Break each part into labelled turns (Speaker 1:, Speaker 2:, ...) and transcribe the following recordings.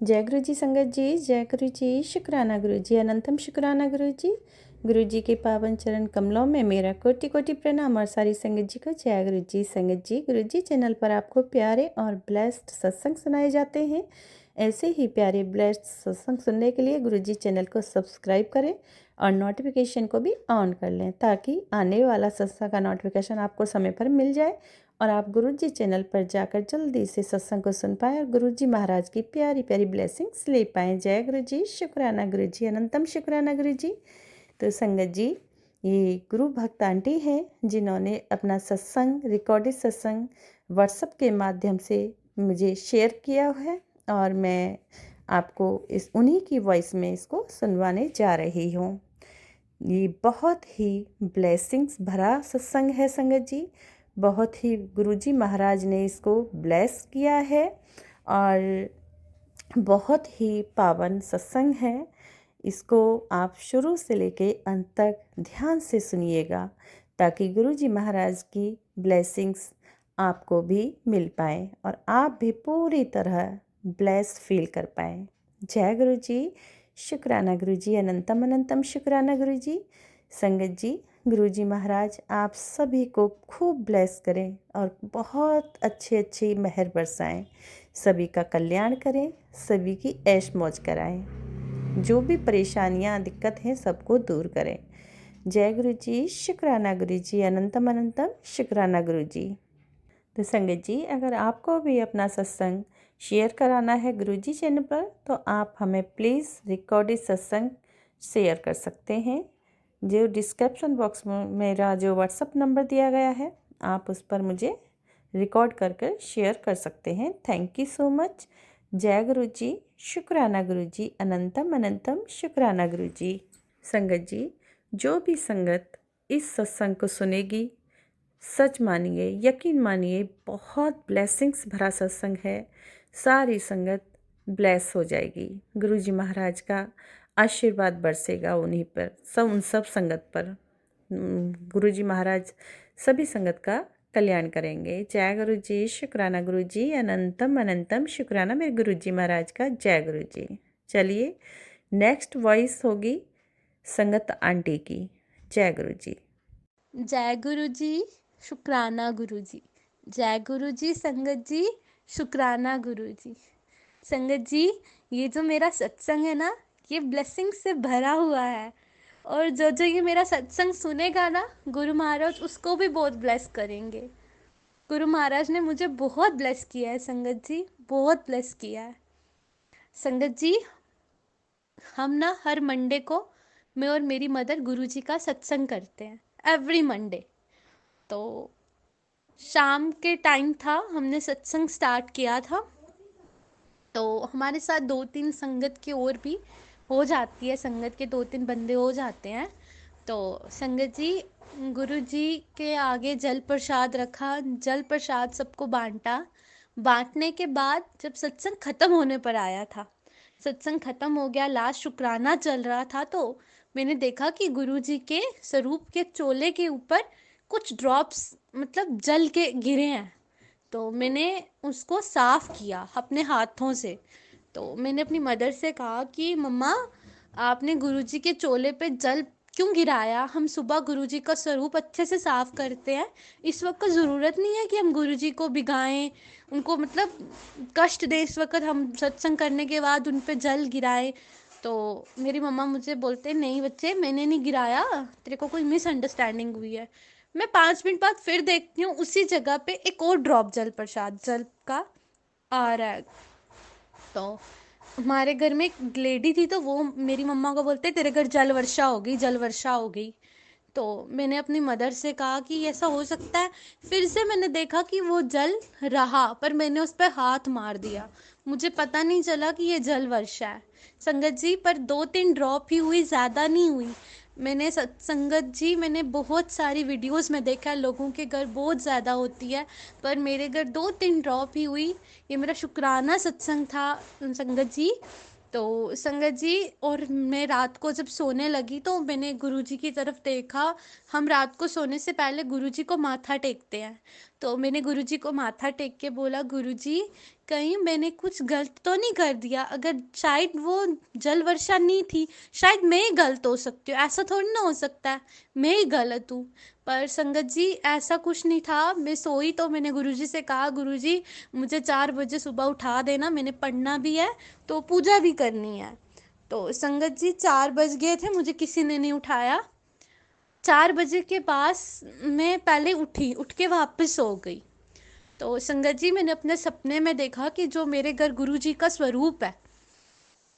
Speaker 1: जय गुरु जी संगत जी, जय गुरु जी, शुक्राना गुरु जी, अनंतम शुक्राना गुरु जी। गुरु जी के पावन चरण कमलों में मेरा कोटि कोटि प्रणाम और सारी संगत जी को जय गुरु जी संगत जी। गुरु जी चैनल पर आपको प्यारे और ब्लेस्ड सत्संग सुनाए जाते हैं। ऐसे ही प्यारे ब्लेस्ड सत्संग सुनने के लिए गुरु जी चैनल को सब्सक्राइब करें और नोटिफिकेशन को भी ऑन कर लें ताकि आने वाला सत्संग का नोटिफिकेशन आपको समय पर मिल जाए और आप गुरुजी चैनल पर जाकर जल्दी से सत्संग को सुन पाएँ और गुरुजी महाराज की प्यारी प्यारी ब्लेसिंग्स ले पाएँ। जय गुरुजी, शुक्राना गुरुजी, अनंतम शुक्राना गुरुजी। तो संगत जी, ये गुरु भक्त आंटी हैं जिन्होंने अपना सत्संग, रिकॉर्डेड सत्संग व्हाट्सएप के माध्यम से मुझे शेयर किया है और मैं आपको इस उन्हीं की वॉइस में इसको सुनवाने जा रही हूँ। ये बहुत ही ब्लेसिंग्स भरा सत्संग है संगत जी। बहुत ही गुरुजी महाराज ने इसको ब्लेस किया है और बहुत ही पावन सत्संग है। इसको आप शुरू से लेके अंत तक ध्यान से सुनिएगा ताकि गुरुजी महाराज की ब्लेसिंग्स आपको भी मिल पाए और आप भी पूरी तरह ब्लेस फील कर पाए। जय गुरु जी, शुक्राना गुरु जी, अनंतम अनंतम शुक्राना गुरु जी। संगत जी, गुरुजी महाराज आप सभी को खूब ब्लेस करें और बहुत अच्छी अच्छी मेहर बरसाएं, सभी का कल्याण करें, सभी की ऐश मौज कराएं, जो भी परेशानियां दिक्कत हैं सबको दूर करें। जय गुरु जी, शुक्राना गुरु जी, अनंतम अनंतम शुक्राना गुरु जी। तो संगत जी, अगर आपको भी अपना सत्संग शेयर कराना है गुरुजी चैनल पर तो आप हमें प्लीज़ रिकॉर्डेड सत्संग शेयर कर सकते हैं। जो डिस्क्रिप्शन बॉक्स में मेरा जो व्हाट्सअप नंबर दिया गया है आप उस पर मुझे रिकॉर्ड कर कर शेयर कर सकते हैं। Thank you so much. जय गुरु जी, शुक्राना गुरु जी, अनंतम अनंतम शुक्राना गुरु जी। संगत जी, जो भी संगत इस सत्संग को सुनेगी सच मानिए, यकीन मानिए, बहुत ब्लेसिंग्स भरा सत्संग है। सारी संगत ब्लेस हो जाएगी। गुरुजी महाराज का आशीर्वाद बरसेगा उन्हीं पर, उन सब संगत पर। गुरुजी महाराज सभी संगत का कल्याण करेंगे। जय गुरु जी, शुक्राना गुरु जी, अनंतम अनंतम शुक्राना मेरे गुरुजी महाराज का। जय गुरु जी। चलिए नेक्स्ट वॉइस होगी संगत आंटी की। जय गुरु जी।
Speaker 2: जय गुरु जी, शुक्राना गुरु जी। जय गुरु जी संगत जी, शुक्राना गुरु जी। संगत जी, ये जो मेरा सत्संग है ना, ये ब्लेसिंग से भरा हुआ है और जो जो ये मेरा सत्संग सुनेगा ना, गुरु महाराज उसको भी बहुत ब्लेस करेंगे। गुरु महाराज ने मुझे बहुत ब्लेस किया है संगत जी, बहुत ब्लेस किया है। संगत जी, हम ना हर मंडे को मैं और मेरी मदर गुरु जी का सत्संग करते हैं, एवरी मंडे। तो शाम के टाइम था, हमने सत्संग स्टार्ट किया था। तो हमारे साथ 2-3 संगत की और भी हो जाती है, संगत के 2-3 बंदे हो जाते हैं। तो संगत जी, गुरु जी के आगे जल प्रसाद रखा, जल प्रसाद सबको बांटा। बांटने के बाद जब सत्संग खत्म होने पर आया था, सत्संग खत्म हो गया, लास्ट शुक्राना चल रहा था, तो मैंने देखा कि गुरु जी के स्वरूप के चोले के ऊपर कुछ ड्रॉप्स मतलब जल के गिरे हैं। तो मैंने उसको साफ किया अपने हाथों से। तो मैंने अपनी मदर से कहा कि मम्मा, आपने गुरुजी के चोले पे जल क्यों गिराया? हम सुबह गुरुजी का स्वरूप अच्छे से साफ करते हैं, इस वक्त ज़रूरत नहीं है कि हम गुरुजी को भिगाएं, उनको मतलब कष्ट दें। इस वक्त हम सत्संग करने के बाद उन पे जल गिराएं। तो मेरी मम्मा मुझे बोलते, नहीं बच्चे, मैंने नहीं गिराया, तेरे को कोई मिसअंडरस्टैंडिंग हुई है। मैं 5 मिनट बाद फिर देखती हूँ उसी जगह पे एक और ड्रॉप जल प्रसाद जल का आ रहा है। तो हमारे घर में एक लेडी थी, तो वो मेरी मम्मा को बोलते, तेरे घर जल वर्षा हो गई, जल वर्षा हो गई। तो मैंने अपनी मदर से कहा कि ऐसा हो सकता है। फिर से मैंने देखा कि वो जल रहा, पर मैंने उस पर हाथ मार दिया, मुझे पता नहीं चला कि ये जल वर्षा है। संगत जी, पर 2-3 ड्रॉप ही हुई, ज़्यादा नहीं हुई। मैंने संगत जी, मैंने बहुत सारी वीडियोस में देखा है लोगों के घर बहुत ज़्यादा होती है, पर मेरे घर 2-3 ड्रॉप ही हुई। ये मेरा शुक्राना सत्संग था संगत जी। तो संगत जी, और मैं रात को जब सोने लगी तो मैंने गुरुजी की तरफ देखा। हम रात को सोने से पहले गुरुजी को माथा टेकते हैं। तो मैंने गुरुजी को माथा टेक के बोला, गुरुजी कहीं मैंने कुछ गलत तो नहीं कर दिया, अगर शायद वो जल वर्षा नहीं थी, शायद मैं ही गलत हो सकती हूँ, ऐसा थोड़ी ना हो सकता है, मैं ही गलत हूँ। पर संगत जी ऐसा कुछ नहीं था। मैं सोई तो मैंने गुरुजी से कहा, गुरुजी मुझे 4 बजे सुबह उठा देना, मैंने पढ़ना भी है तो पूजा भी करनी है। तो संगत जी 4 बज गए थे, मुझे किसी ने नहीं उठाया। 4 बजे के पास मैं पहले उठी, उठ के वापस सो गई। तो संगत जी मैंने अपने सपने में देखा कि जो मेरे घर गुरुजी का स्वरूप है,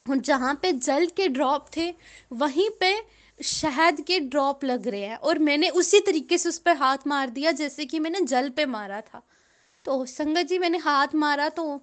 Speaker 2: जहाँ पे जल के ड्रॉप थे वहीं पे शहद के ड्रॉप लग रहे हैं, और मैंने उसी तरीके से उस पर हाथ मार दिया जैसे कि मैंने जल पे मारा था। तो संगत जी मैंने हाथ मारा तो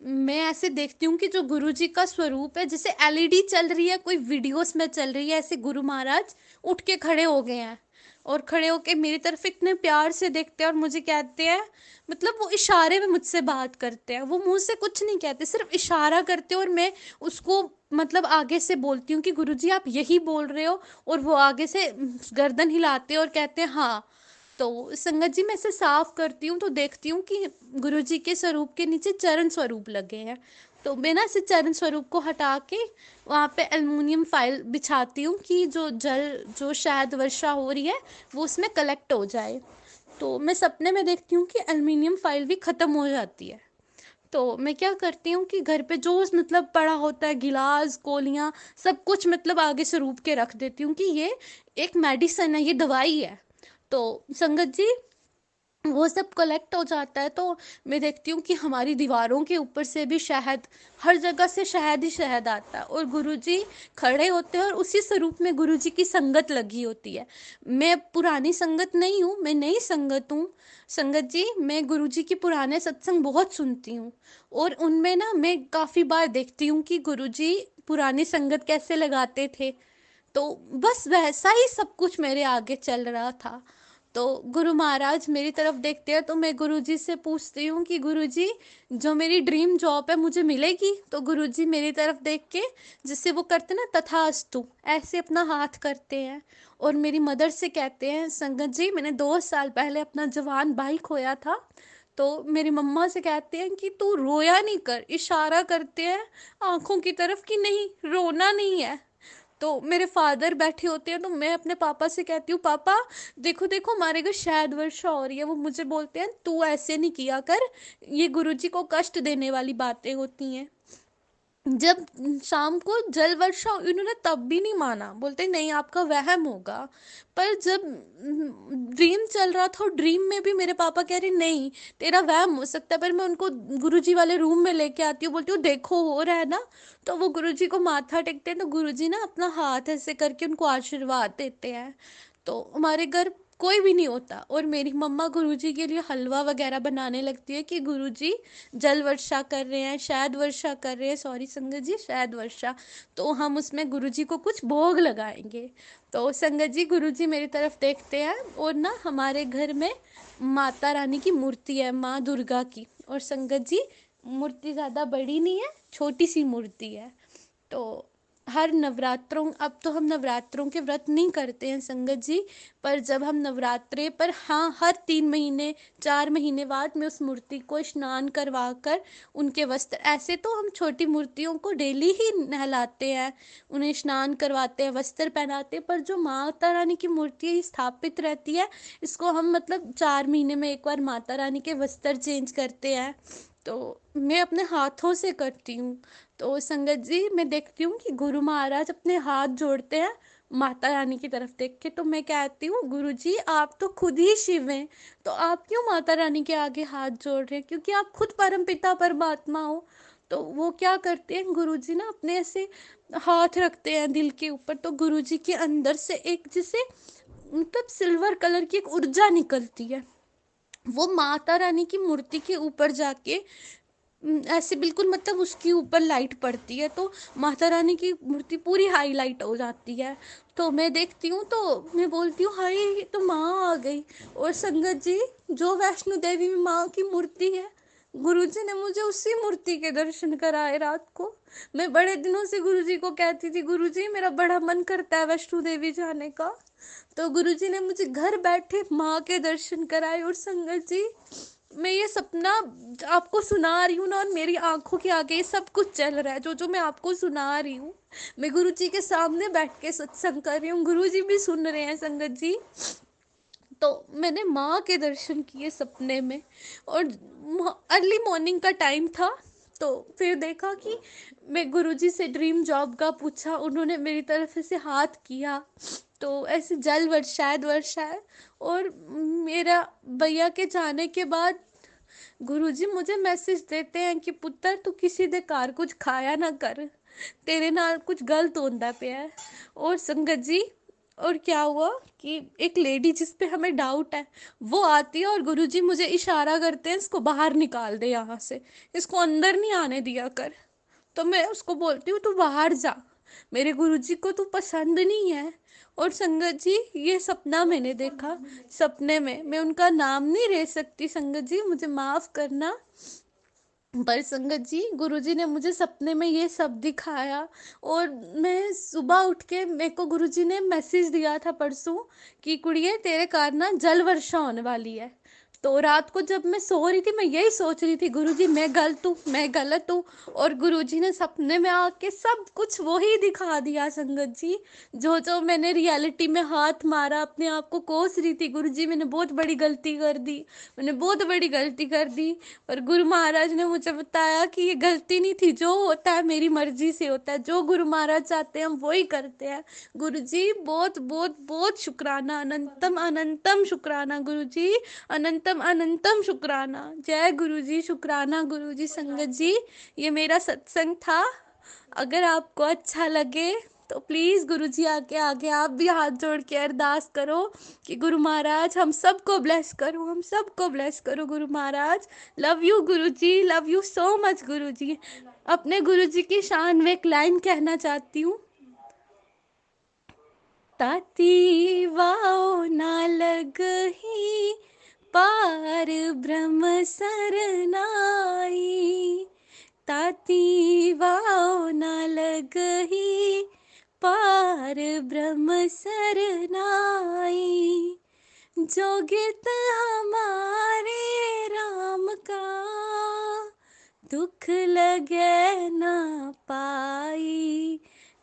Speaker 2: मैं ऐसे देखती हूँ कि जो गुरु जी का स्वरूप है, जैसे एलईडी चल रही है, कोई वीडियोस में चल रही है, ऐसे गुरु महाराज उठ के खड़े हो गए हैं, और खड़े होके मेरी तरफ इतने प्यार से देखते हैं और मुझे कहते हैं, मतलब वो इशारे में मुझसे बात करते हैं, वो मुंह से कुछ नहीं कहते, सिर्फ इशारा करते हैं, और मैं उसको मतलब आगे से बोलती हूँ कि गुरुजी आप यही बोल रहे हो, और वो आगे से गर्दन हिलाते हैं और कहते हैं हाँ। तो संगत जी मैं इसे साफ करती हूँ तो देखती हूँ कि गुरुजी के स्वरूप के नीचे चरण स्वरूप लगे हैं। तो मैं ना इसे चरण स्वरूप को हटा के वहाँ पे एल्युमिनियम फाइल बिछाती हूँ कि जो जल जो शायद वर्षा हो रही है वो उसमें कलेक्ट हो जाए। तो मैं सपने में देखती हूँ कि एल्युमिनियम फाइल भी ख़त्म हो जाती है। तो मैं क्या करती हूँ कि घर पे जो मतलब पड़ा होता है, गिलास कोलियाँ सब कुछ मतलब आगे से रूप के रख देती हूँ कि ये एक मेडिसिन है, ये दवाई है। तो संगत जी वो सब कलेक्ट हो जाता है तो मैं देखती हूँ कि हमारी दीवारों के ऊपर से भी शहद, हर जगह से शहद ही शहद आता है, और गुरुजी खड़े होते हैं और उसी स्वरूप में गुरुजी की संगत लगी होती है। मैं पुरानी संगत नहीं हूँ, मैं नई संगत हूँ। संगत जी मैं गुरुजी की पुराने सत्संग बहुत सुनती हूँ, और उनमें ना मैं काफ़ी बार देखती हूँ कि गुरुजी पुरानी संगत कैसे लगाते थे। तो बस वैसा ही सब कुछ मेरे आगे चल रहा था। तो गुरु महाराज मेरी तरफ देखते हैं तो मैं गुरुजी से पूछती हूँ कि गुरुजी जो मेरी ड्रीम जॉब है मुझे मिलेगी? तो गुरुजी मेरी तरफ देख के जिससे वो करते ना तथास्तु ऐसे अपना हाथ करते हैं, और मेरी मदर से कहते हैं, संगत जी मैंने 2 साल पहले अपना जवान भाई खोया था। तो मेरी मम्मा से कहते हैं कि तू रोया नहीं कर, इशारा करते हैं आंखों की तरफ कि नहीं रोना नहीं है। तो मेरे फादर बैठे होते हैं तो मैं अपने पापा से कहती हूँ, पापा देखो देखो हमारे घर शायद वर्षा हो रही है। वो मुझे बोलते हैं तू ऐसे नहीं किया कर, ये गुरुजी को कष्ट देने वाली बातें होती हैं। जब शाम को जल वर्षा हुई, उन्होंने तब भी नहीं माना, बोलते नहीं आपका वहम होगा। पर जब ड्रीम चल रहा था, ड्रीम में भी मेरे पापा कह रहे नहीं तेरा वहम हो सकता है। पर मैं उनको गुरुजी वाले रूम में लेके आती हूँ, बोलती हूँ देखो हो रहा है ना। तो वो गुरुजी को माथा टेकते हैं तो गुरुजी ना अपना हाथ ऐसे करके उनको आशीर्वाद देते हैं। तो हमारे घर कोई भी नहीं होता, और मेरी मम्मा गुरुजी के लिए हलवा वगैरह बनाने लगती है कि गुरुजी जल वर्षा कर रहे हैं, शहद वर्षा कर रहे हैं, सॉरी संगत जी शहद वर्षा, तो हम उसमें गुरुजी को कुछ भोग लगाएंगे। तो संगत जी गुरुजी मेरी तरफ देखते हैं, और ना हमारे घर में माता रानी की मूर्ति है, माँ दुर्गा की, और संगत जी मूर्ति ज़्यादा बड़ी नहीं है, छोटी सी मूर्ति है। तो हर नवरात्रों, अब तो हम नवरात्रों के व्रत नहीं करते हैं संगत जी, पर जब हम नवरात्रे पर हाँ हर 3 महीने 4 महीने बाद में उस मूर्ति को स्नान करवा कर उनके वस्त्र, ऐसे तो हम छोटी मूर्तियों को डेली ही नहलाते हैं, उन्हें स्नान करवाते हैं, वस्त्र पहनाते हैं, पर जो माता रानी की मूर्ति स्थापित रहती है इसको हम मतलब 4 महीने में एक बार माता रानी के वस्त्र चेंज करते हैं। तो मैं अपने हाथों से करती हूँ। तो संगत जी मैं देखती हूँ कि गुरु महाराज अपने हाथ जोड़ते हैं माता रानी की तरफ देख के, तो मैं कहती हूँ गुरु जी आप तो खुद ही शिव हैं, तो आप क्यों माता रानी के आगे हाथ जोड़ रहे हैं, क्योंकि आप खुद परम पिता परमात्मा हो। तो वो क्या करते हैं गुरु जी ना अपने ऐसे हाथ रखते हैं दिल के ऊपर, तो गुरु जी के अंदर से एक जैसे मतलब सिल्वर कलर की एक ऊर्जा निकलती है, वो माता रानी की मूर्ति के ऊपर जाके ऐसे बिल्कुल मतलब उसके ऊपर लाइट पड़ती है, तो माता रानी की मूर्ति पूरी हाईलाइट हो जाती है। तो मैं देखती हूँ तो मैं बोलती हूँ हाय ये तो माँ आ गई। और संगत जी जो वैष्णो देवी में माँ की मूर्ति है गुरुजी ने मुझे उसी मूर्ति के दर्शन कराए रात को। मैं बड़े दिनों से गुरुजी को कहती थी, गुरुजी मेरा बड़ा मन करता है वैष्णो देवी जाने का। तो गुरुजी ने मुझे घर बैठे माँ के दर्शन कराए। और संगत जी, मैं ये सपना आपको सुना रही हूँ ना, और मेरी आंखों के आगे ये सब कुछ चल रहा है, जो जो मैं आपको सुना रही हूँ। मैं गुरुजी के सामने बैठ के सत्संग कर रही हूँ, गुरुजी भी सुन रहे हैं संगत जी। तो मैंने माँ के दर्शन किए सपने में, और अर्ली मॉर्निंग का टाइम था। तो फिर देखा कि मैं गुरुजी से ड्रीम जॉब का पूछा, उन्होंने मेरी तरफ से हाथ किया, तो ऐसे जल वर्षाए। और मेरा भैया के जाने के बाद गुरुजी मुझे मैसेज देते हैं कि पुत्र तू किसी दे कार कुछ खाया ना कर, तेरे नाल कुछ गलत होता पिया है। और संगत जी, और क्या हुआ कि एक लेडी जिस पे हमें डाउट है वो आती है, और गुरुजी मुझे इशारा करते हैं इसको बाहर निकाल दे यहाँ से, इसको अंदर नहीं आने दिया कर। तो मैं उसको बोलती हूँ तू बाहर जा, मेरे गुरुजी को तू पसंद नहीं है। और संगत जी, ये सपना मैंने देखा। सपने में मैं उनका नाम नहीं ले सकती संगत जी, मुझे माफ़ करना। पर संगत जी, गुरुजी ने मुझे सपने में ये सब दिखाया। और मैं सुबह उठ के, मेरे को गुरुजी ने मैसेज दिया था परसों कि कुड़िए तेरे कारण ना जल वर्षा होने वाली है। तो रात को जब मैं सो रही थी, मैं यही सोच रही थी गुरुजी मैं गलत हूँ, मैं गलत हूँ। और गुरुजी ने सपने में आके सब कुछ वही दिखा दिया संगत जी। जो जो मैंने रियलिटी में हाथ मारा, अपने आप को कोस रही थी, गुरुजी मैंने बहुत बड़ी गलती कर दी, मैंने बहुत बड़ी गलती कर दी। और गुरु महाराज ने मुझे बताया कि ये गलती नहीं थी, जो होता है मेरी मर्जी से होता है, जो गुरु महाराज चाहते हैं हम वही करते हैं। गुरु जी बहुत बहुत बहुत शुक्राना, अनंतम अनंतम शुक्राना गुरु जी, अनंतम अनंतम शुक्राना। जय गुरु जी, शुक्राना गुरु जी। संगत जी, ये मेरा सत्संग था। अगर आपको अच्छा लगे तो प्लीज़ गुरु जी आके आगे आप भी हाथ जोड़ के अरदास करो कि गुरु महाराज हम सबको ब्लेस करो, हम सबको ब्लेस करो Guru Maharaj. Love you Guru ji, love you so much गुरु जी। अपने गुरु जी की शान में एक लाइन कहना चाहती हूँ। ताती वाओ ना लगही पार ब्रह्म सरनाई, ताती वाओ ना लगही पार ब्रह्म सरनाई। जो गीत हमारे राम का दुख लगे ना पाई,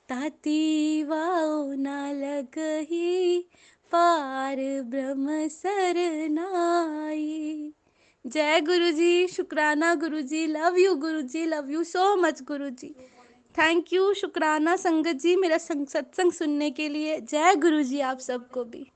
Speaker 2: ताती वाओ ना लगही पार ब्रह्म सरनाई। जय गुरु जी, शुक्राना गुरु जी, love you Guru ji, love you so much Guru ji. Thank you, शुक्राना संगत जी मेरा सत्संग सुनने के लिए। जय गुरु जी आप सबको भी।